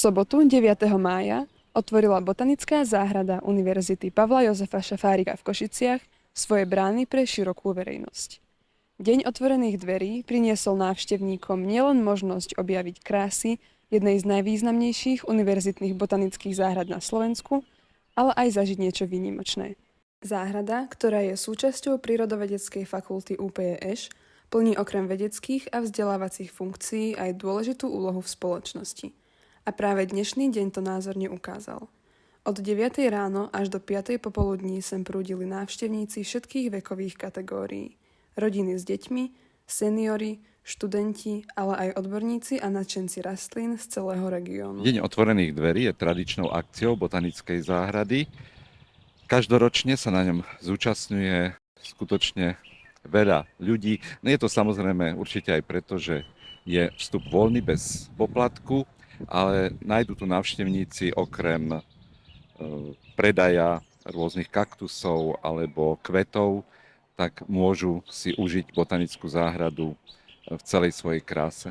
sobotu 9. mája otvorila Botanická záhrada Univerzity Pavla Jozefa Šafárika v Košiciach svoje brány pre širokú verejnosť. Deň otvorených dverí priniesol návštevníkom nielen možnosť objaviť krásy jednej z najvýznamnejších univerzitných botanických záhrad na Slovensku, ale aj zažiť niečo výnimočné. Záhrada, ktorá je súčasťou Prírodovedeckej fakulty UPEŠ, plní okrem vedeckých a vzdelávacích funkcií aj dôležitú úlohu v spoločnosti. A práve dnešný deň to názorne ukázal. Od 9. ráno až do 5. popoludní sem prúdili návštevníci všetkých vekových kategórií. Rodiny s deťmi, seniori, študenti, ale aj odborníci a nadšenci rastlín z celého regiónu. Deň otvorených dverí je tradičnou akciou Botanickej záhrady. Každoročne sa na ňom zúčastňuje skutočne veľa ľudí. No je to samozrejme určite aj preto, že je vstup voľný bez poplatku, ale nájdú tu návštevníci okrem predaja rôznych kaktusov alebo kvetov, tak môžu si užiť botanickú záhradu v celej svojej kráse.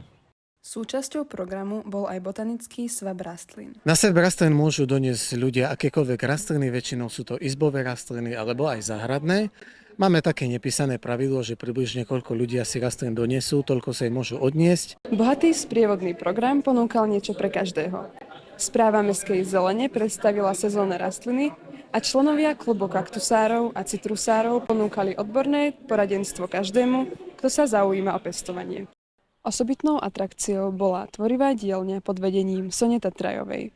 Súčasťou programu bol aj botanický svab rastlín. Na svab rastlín môžu doniesť ľudia akékoľvek rastliny, väčšinou sú to izbové rastliny alebo aj záhradné. Máme také nepísané pravidlo, že približne koľko ľudia si rastlín donesú, toľko sa im môžu odniesť. Bohatý sprievodný program ponúkal niečo pre každého. Správa mestskej zelene predstavila sezónne rastliny a členovia klubu kaktusárov a citrusárov ponúkali odborné poradenstvo každému, kto sa zaujíma o pestovanie. Osobitnou atrakciou bola tvorivá dielňa pod vedením Sone Tatrajovej.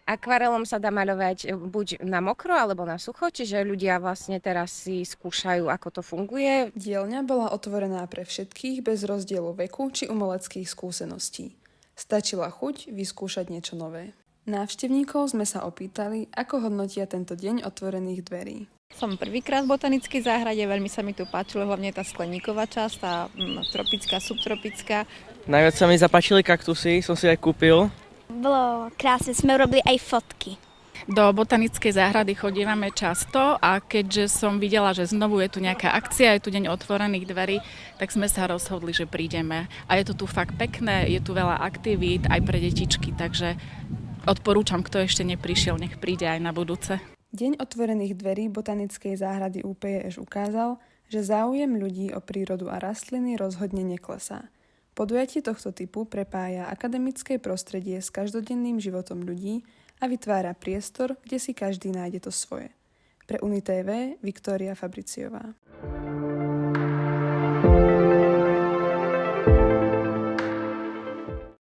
Akvarelom sa dá maľovať buď na mokro alebo na sucho, čiže ľudia vlastne teraz si skúšajú, ako to funguje. Dielňa bola otvorená pre všetkých bez rozdielu veku či umeleckých skúseností. Stačila chuť vyskúšať niečo nové. Návštevníkov sme sa opýtali, ako hodnotia tento deň otvorených dverí. Som prvýkrát v botanickej záhrade, veľmi sa mi tu páčilo, hlavne tá skleníková časť, tá tropická, subtropická. Najviac sa mi zapáčili kaktusy, som si aj kúpil. Bolo krásne, sme robili aj fotky. Do botanickej záhrady chodívame často a keďže som videla, že znovu je tu nejaká akcia, je tu deň otvorených dverí, tak sme sa rozhodli, že prídeme. A je to tu fakt pekné, je tu veľa aktivít aj pre detičky, takže odporúčam, kto ešte neprišiel, nech príde aj na budúce. Deň otvorených dverí Botanickej záhrady UPEŠ ukázal, že záujem ľudí o prírodu a rastliny rozhodne neklesá. Podujatie tohto typu prepája akademické prostredie s každodenným životom ľudí a vytvára priestor, kde si každý nájde to svoje. Pre UniTV Viktória Fabriciová.